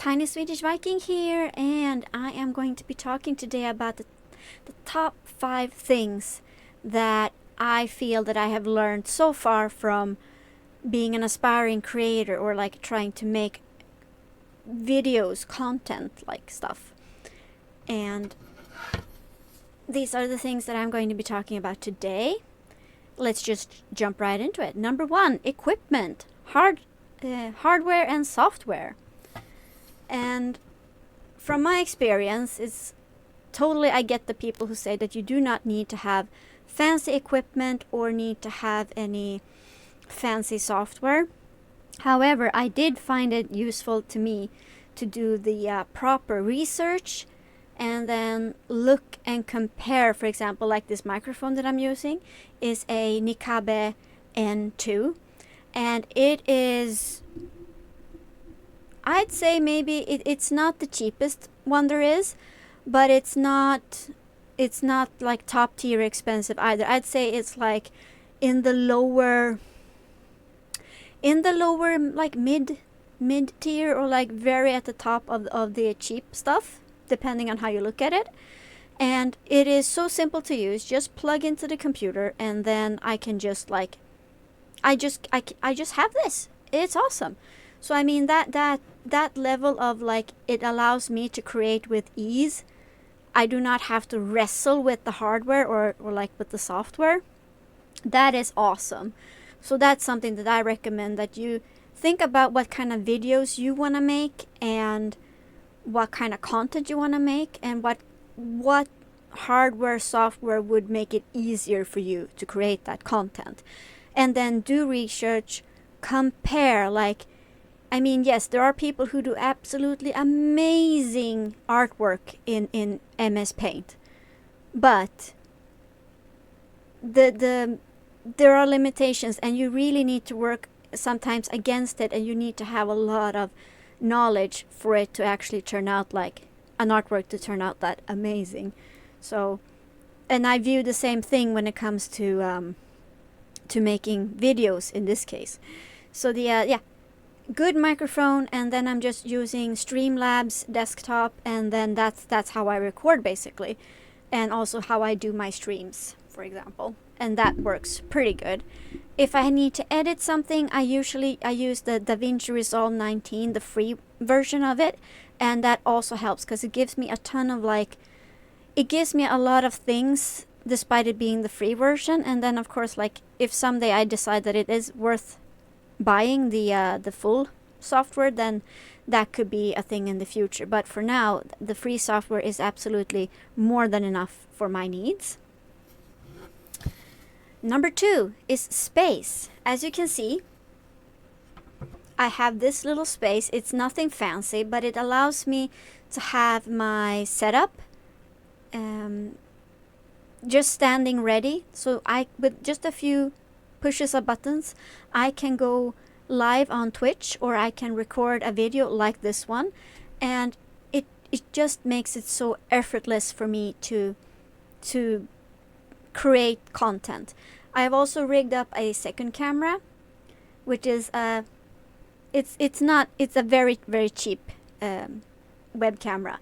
Tiny Swedish Viking here, and I am going to be talking today about the top 5 things that I feel that I have learned so far from being an aspiring creator, or like trying to make videos, content like stuff. And these are the things that I'm going to be talking about today. Let's just jump right into it. Number 1, equipment, hardware and software. And from my experience, it's totally, I get the people who say that you do not need to have fancy equipment or need to have any fancy software. However, I did find it useful to me to do the proper research and then look and compare. For example, like this microphone that I'm using is a Nikabe N2, and it is, I'd say maybe it's not the cheapest one there is, but it's not like top tier expensive either. I'd say it's like in the lower like mid tier, or like very at the top of the cheap stuff, depending on how you look at it. And it is so simple to use. Just plug into the computer, and then I can just like I just have this. It's awesome. So I mean that level of like, it allows me to create with ease. I do not have to wrestle with the hardware or like with the software. That is awesome. So that's something that I recommend, that you think about what kind of videos you want to make and what kind of content you want to make, and what hardware, software would make it easier for you to create that content. And then do research, compare. Like, I mean, yes, there are people who do absolutely amazing artwork in MS Paint, but there are limitations, and you really need to work sometimes against it, and you need to have a lot of knowledge for it to actually turn out like an artwork to turn out that amazing. So, and I view the same thing when it comes to making videos in this case. So good microphone, and then I'm just using Streamlabs desktop, and then that's how I record basically, and also how I do my streams, for example, and that works pretty good. If I need to edit something, I use the DaVinci Resolve 19, the free version of it, and that also helps because it gives me a ton of it gives me a lot of things despite it being the free version. And then of course, like, if someday I decide that it is worth buying the full software, then that could be a thing in the future. But for now, the free software is absolutely more than enough for my needs. Number 2 is space. As you can see, I have this little space. It's nothing fancy, but it allows me to have my setup just standing ready. So with just a few pushes of buttons, I can go live on Twitch, or I can record a video like this one, and it just makes it so effortless for me to create content. I have also rigged up a second camera, which is it's a very, very cheap web camera,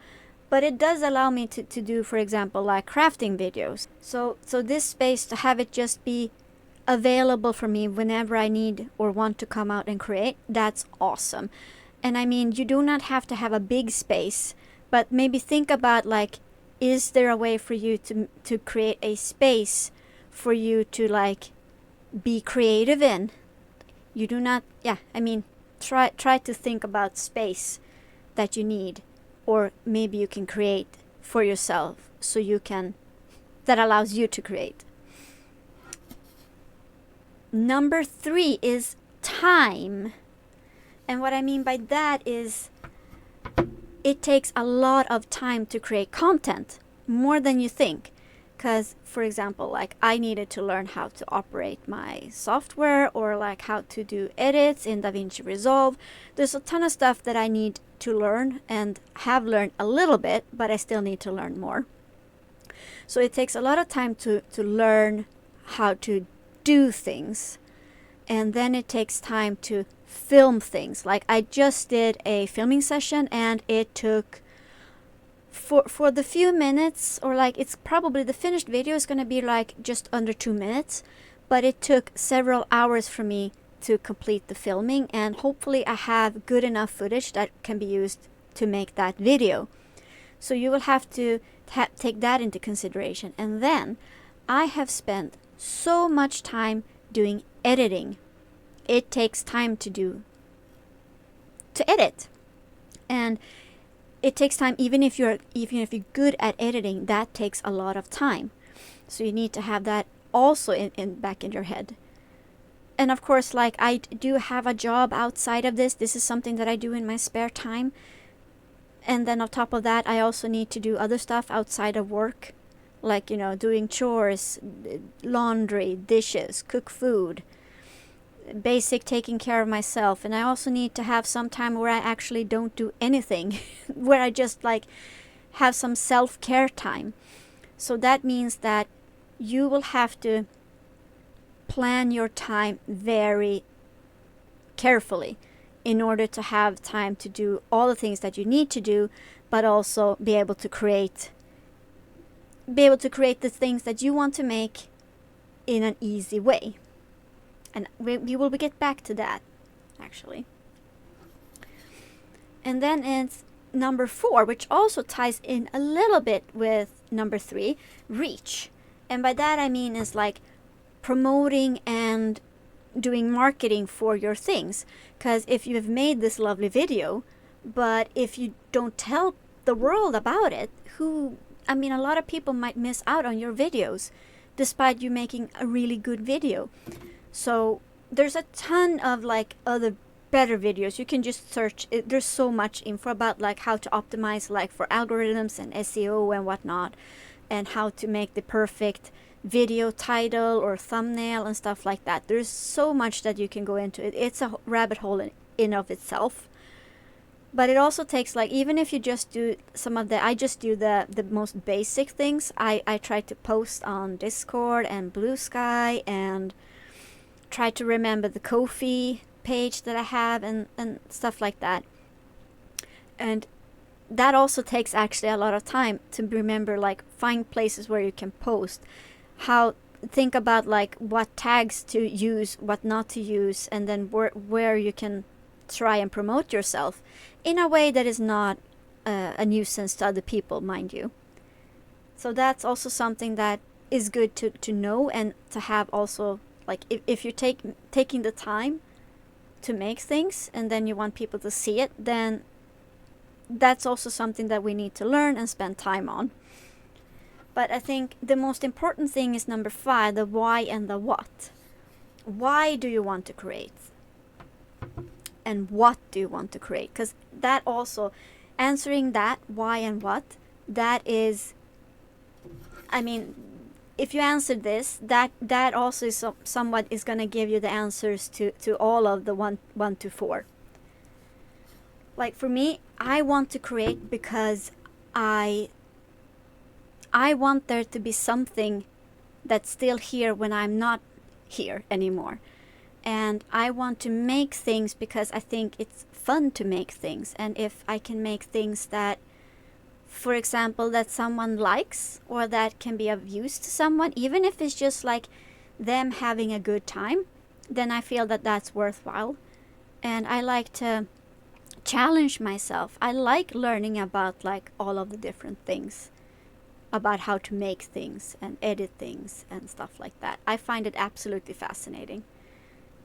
but it does allow me to do, for example, like crafting videos. So this space, to have it just be available for me whenever I need or want to come out and create, that's awesome. And I mean, you do not have to have a big space, but maybe think about, like, is there a way for you to create a space for you to like be creative in? You do not, I mean, try to think about space that you need, or maybe you can create for yourself, so that allows you to create. Number 3 is time. And what I mean by that is, it takes a lot of time to create content, more than you think. Because, for example, like, I needed to learn how to operate my software, or like how to do edits in DaVinci Resolve. There's a ton of stuff that I need to learn, and have learned a little bit, but I still need to learn more. So it takes a lot of time to learn how to do things. And then it takes time to film things. Like I just did a filming session, and it took for the few minutes, or like it's probably the finished video is going to be like just under 2 minutes, but it took several hours for me to complete the filming, and hopefully I have good enough footage that can be used to make that video. So you will have to take that into consideration. And then I have spent so much time doing editing. It takes time to edit, and it takes time. Even if you're good at editing, that takes a lot of time. So you need to have that also in back in your head. And of course, like I do have a job outside of this. This is something that I do in my spare time. And then on top of that, I also need to do other stuff outside of work, like, doing chores, laundry, dishes, cook food, basic taking care of myself. And I also need to have some time where I actually don't do anything, where I just like have some self-care time. So that means that you will have to plan your time very carefully in order to have time to do all the things that you need to do, but also be able to create the things that you want to make in an easy way. And we will get back to that, actually. And then it's number 4, which also ties in a little bit with number 3, reach. And by that I mean is like promoting and doing marketing for your things. Because if you have made this lovely video, but if you don't tell the world about it, a lot of people might miss out on your videos despite you making a really good video. So there's a ton of like other better videos. You can just search it. There's so much info about like how to optimize like for algorithms and SEO and whatnot, and how to make the perfect video title or thumbnail and stuff like that. There's so much that you can go into it. It's a rabbit hole in of itself. But it also takes like, even if you just do I just do the most basic things. I try to post on Discord and Blue Sky, and try to remember the Ko-fi page that I have and stuff like that. And that also takes actually a lot of time to remember, like find places where you can post, think about like what tags to use, what not to use, and then where you can try and promote yourself in a way that is not a nuisance to other people, mind you. So that's also something that is good to know, and to have also, like if you're taking the time to make things and then you want people to see it, then that's also something that we need to learn and spend time on. But I think the most important thing is number 5, the why and the what. Why do you want to create? And what do you want to create? Because that also, answering that why and what, that is, if you answer this, that also is somewhat is going to give you the answers to all of the 1 to 4. Like for me, I want to create because I want there to be something that's still here when I'm not here anymore. And I want to make things because I think it's fun to make things. And if I can make things that, for example, that someone likes, or that can be of use to someone, even if it's just like them having a good time, then I feel that that's worthwhile. And I like to challenge myself. I like learning about like all of the different things, about how to make things and edit things and stuff like that. I find it absolutely fascinating.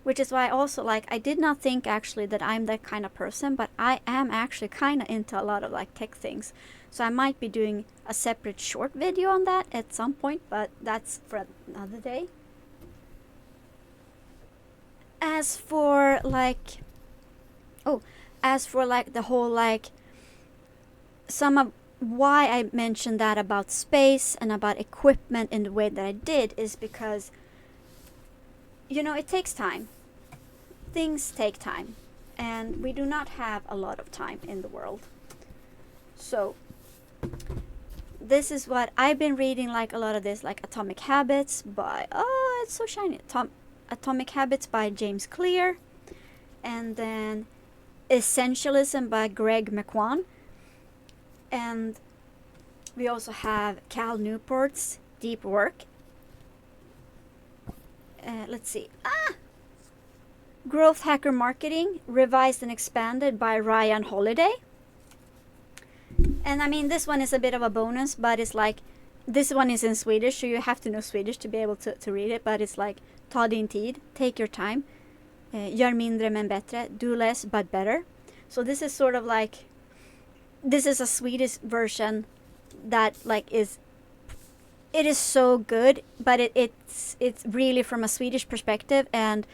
Which is why also, like, I did not think actually that I'm that kind of person, but I am actually kind of into a lot of like tech things. So I might be doing a separate short video on that at some point, but that's for another day. As for like the whole like, some of why I mentioned that about space and about equipment in the way that I did is because, it takes time. Things take time, and we do not have a lot of time in the world. So this is what I've been reading, like a lot of this, like Atomic Habits by, it's so shiny, Atomic Habits by James Clear. and then Essentialism by Mckweon, and we also have Cal Newport's Deep Work. Let's see. Growth Hacker Marketing, Revised and Expanded by Ryan Holiday. And I mean, this one is a bit of a bonus, but it's like, this one is in Swedish, so you have to know Swedish to be able to read it, but it's like, ta din tid, take your time, gör mindre men bättre, do less but better. So this is sort of like, this is a Swedish version that like it is so good, but it's really from a Swedish perspective, and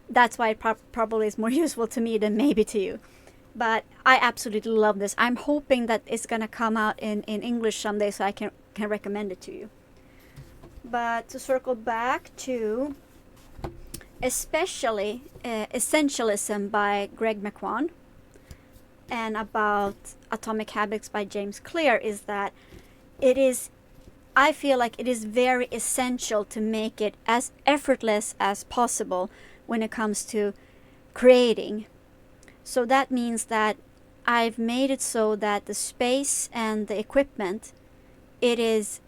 that's why it probably is more useful to me than maybe to you. But I absolutely love this. I'm hoping that it's gonna come out in English someday, so I can recommend it to you. But to circle back to especially Essentialism by Mckweon and about Atomic Habits by James Clear, is that I feel like it is very essential to make it as effortless as possible when it comes to creating. So that means that I've made it so that the space and the equipment, it is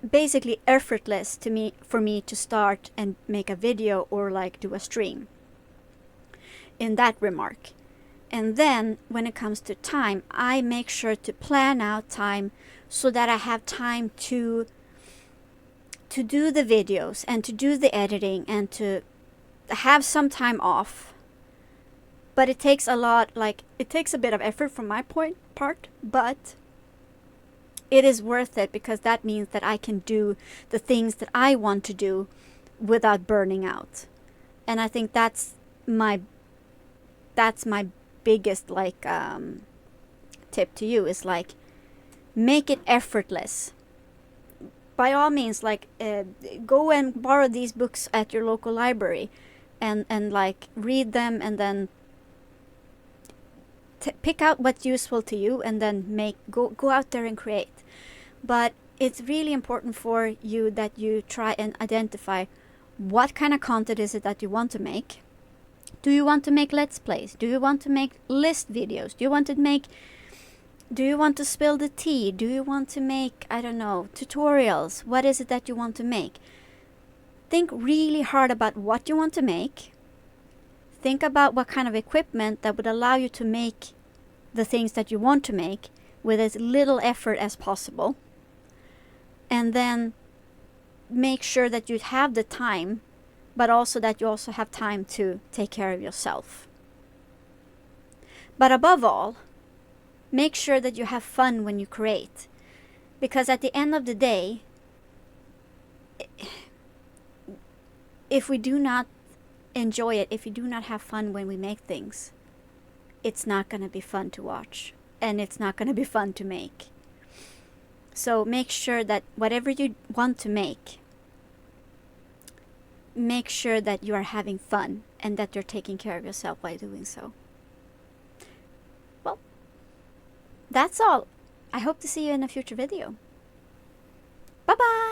basically effortless for me to start and make a video or like do a stream in that remark. And then when it comes to time, I make sure to plan out time so that I have time to do the videos and to do the editing and to have some time off. But it takes it takes a bit of effort from my part, but it is worth it, because that means that I can do the things that I want to do without burning out. And I think that's my biggest tip to you, is like, make it effortless. By all means, go and borrow these books at your local library and like read them, and then pick out what's useful to you, and then go out there and create. But it's really important for you that you try and identify what kind of content is it that you want to make. Do you want to make Let's Plays? Do you want to make list videos? Do you want to spill the tea? Do you want to make, I don't know, tutorials? What is it that you want to make? Think really hard about what you want to make. Think about what kind of equipment that would allow you to make the things that you want to make with as little effort as possible. And then make sure that you have the time, but also that you also have time to take care of yourself. But above all, make sure that you have fun when you create. Because at the end of the day, if we do not enjoy it, if we do not have fun when we make things, it's not going to be fun to watch, and it's not going to be fun to make. So make sure that whatever you want to make sure that you are having fun and that you're taking care of yourself while doing so. Well, that's all. I hope to see you in a future video. Bye bye!